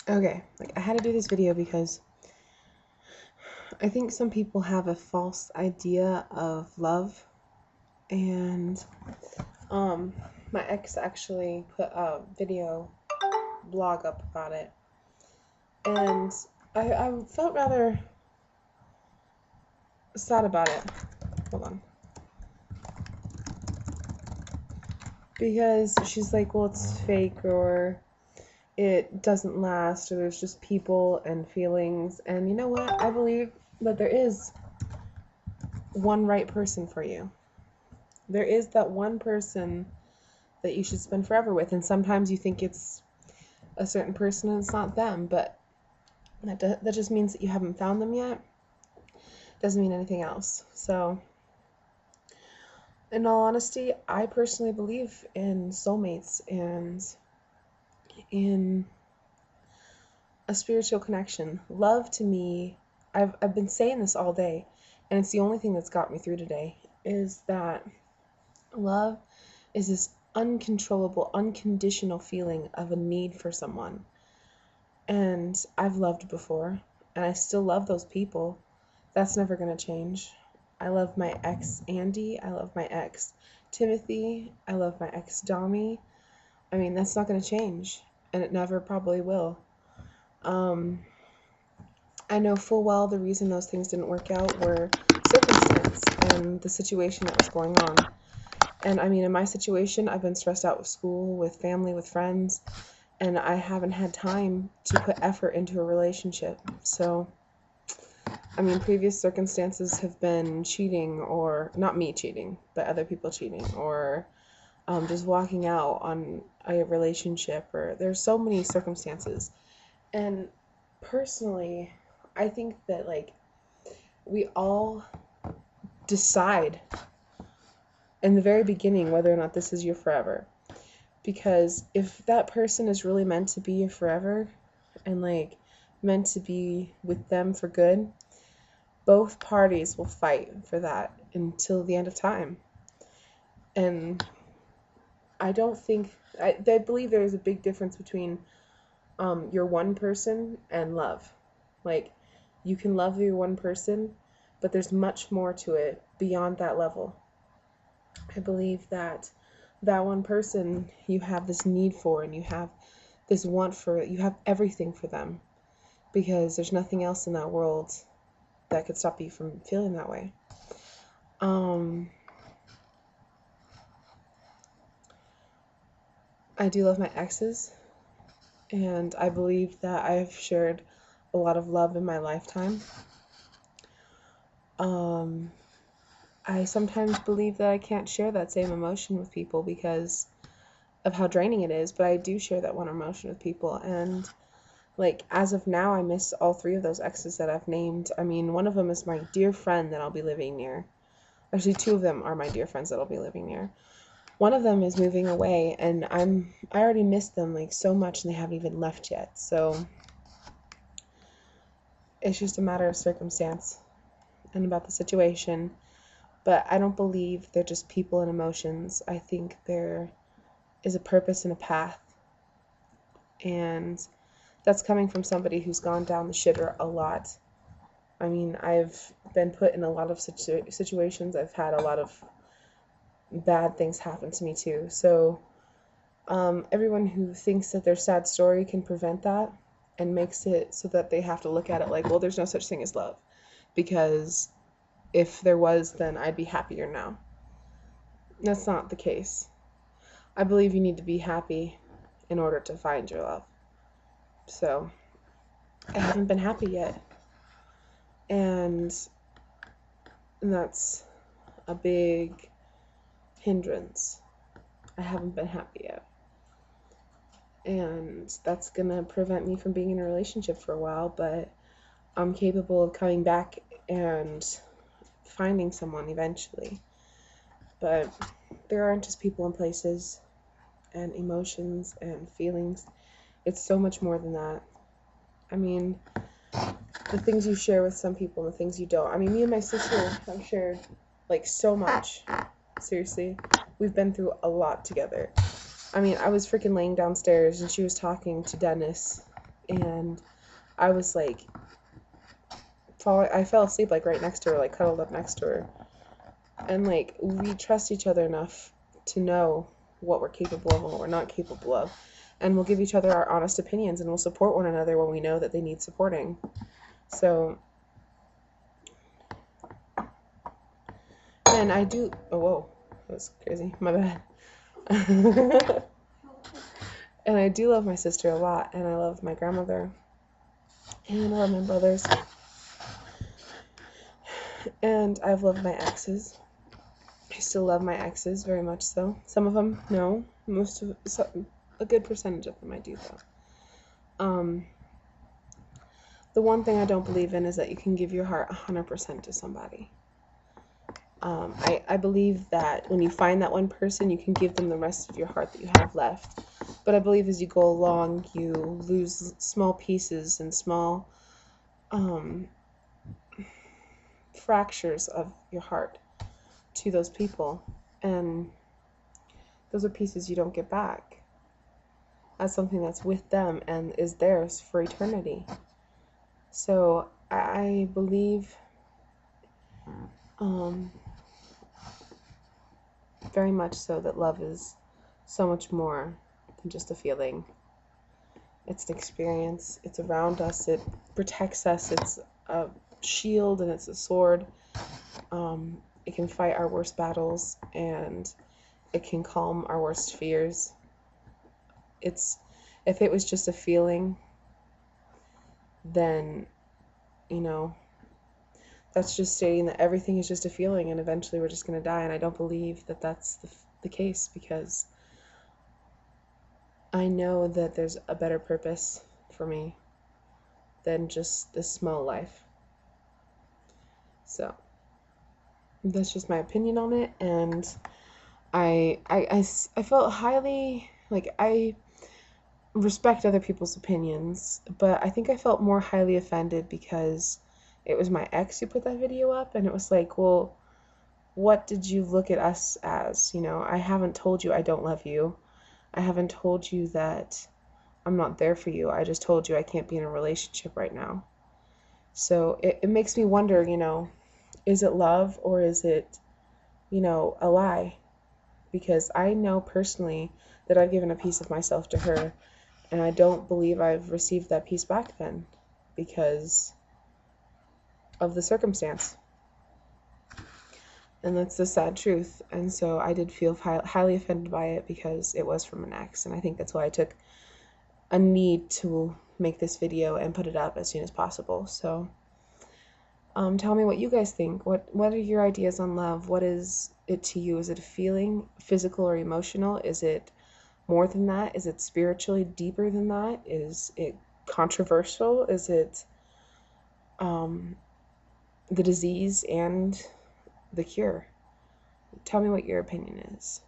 Okay, like I had to do this video because I think some people have a false idea of love, and um my ex actually put a video blog up about it, and I felt rather sad about it. Hold on. Because she's like, well, it's fake, or it doesn't last, or there's just people and feelings. And you know what? I believe that there is one right person for you. There is that one person that you should spend forever with. And sometimes you think it's a certain person and it's not them, but that just means that you haven't found them yet. Doesn't mean anything else. So, in all honesty, I personally believe in soulmates and in a spiritual connection. Love to me, I've been saying this all day, and it's the only thing that's got me through today, is that love is this uncontrollable, unconditional feeling of a need for someone. And I've loved before, and I still love those people. That's never going to change. I love my ex Andy. I love my ex Timothy. I love my ex Domi. I mean, that's not going to change, and it never probably will. Um, I know full well the reason those things didn't work out were circumstance and the situation that was going on. And I mean, in my situation, I've been stressed out with school, with family, with friends, and I haven't had time to put effort into a relationship. So, I mean, previous circumstances have been cheating, or not me cheating, but other people cheating, or just walking out on a relationship, or there's so many circumstances. And personally, I think that like we all decide in the very beginning whether or not this is your forever. Because if that person is really meant to be your forever and like meant to be with them for good, both parties will fight for that until the end of time. And I don't think I believe there is a big difference between your one person and love. Like, you can love your one person, but there's much more to it beyond that level. I believe that that one person you have this need for, and you have this want for, you have everything for them, because there's nothing else in that world that could stop you from feeling that way. I do love my exes, and I believe that I've shared a lot of love in my lifetime. I sometimes believe that I can't share that same emotion with people because of how draining it is, but I do share that one emotion with people. And like, as of now, I miss all three of those exes that I've named. I mean, one of them is my dear friend that I'll be living near. Actually, two of them are my dear friends that I'll be living near. One of them is moving away, and I already miss them like so much, and they haven't even left yet. So it's just a matter of circumstance and about the situation. But I don't believe they're just people and emotions. I think there is a purpose and a path. And that's coming from somebody who's gone down the shitter a lot. I mean, I've been put in a lot of situations. I've had a lot of bad things happen to me too. So everyone who thinks that their sad story can prevent that and makes it so that they have to look at it like, well, there's no such thing as love, because if there was, then I'd be happier now. That's not the case. I believe you need to be happy in order to find your love. So I haven't been happy yet, and that's a big hindrance. I haven't been happy yet, and that's gonna prevent me from being in a relationship for a while, but I'm capable of coming back and finding someone eventually. But there aren't just people and places and emotions and feelings. It's so much more than that. I mean, the things you share with some people and the things you don't. I mean, me and my sister have shared like so much. Seriously, we've been through a lot together. I mean, I was freaking laying downstairs and she was talking to Dennis, and I was like, I fell asleep like right next to her, like cuddled up next to her. And like we trust each other enough to know what we're capable of and what we're not capable of. And we'll give each other our honest opinions, and we'll support one another when we know that they need supporting. So, and I do, oh, whoa, that was crazy, my bad. And I do love my sister a lot, and I love my grandmother, and I love my brothers. And I've loved my exes. I still love my exes very much so. Some of them, no. A good percentage of them I do, though. The one thing I don't believe in is that you can give your heart 100% to somebody. I believe that when you find that one person, you can give them the rest of your heart that you have left. But I believe as you go along, you lose small pieces and small fractures of your heart to those people. And those are pieces you don't get back. That's something that's with them and is theirs for eternity. So I believe very much so that love is so much more than just a feeling. It's an experience. It's around us. It protects us. It's a shield and it's a sword. It can fight our worst battles, and it can calm our worst fears. If it was just a feeling, then, that's just stating that everything is just a feeling and eventually we're just going to die. And I don't believe that that's the case, because I know that there's a better purpose for me than just this small life. So that's just my opinion on it. And I felt highly, like, I respect other people's opinions, but I think I felt more highly offended because it was my ex who put that video up, and it was like, well, what did you look at us as? I haven't told you I don't love you. I haven't told you that I'm not there for you. I just told you I can't be in a relationship right now. So it makes me wonder, is it love or is it, a lie? Because I know personally that I've given a piece of myself to her, and I don't believe I've received that piece back then because of the circumstance. And that's the sad truth. And so I did feel highly offended by it because it was from an ex. And I think that's why I took a need to make this video and put it up as soon as possible. So tell me what you guys think. What are your ideas on love? What is it to you? Is it a feeling, physical or emotional? Is it more than that? Is it spiritually deeper than that? Is it controversial? Is it the disease and the cure? Tell me what your opinion is.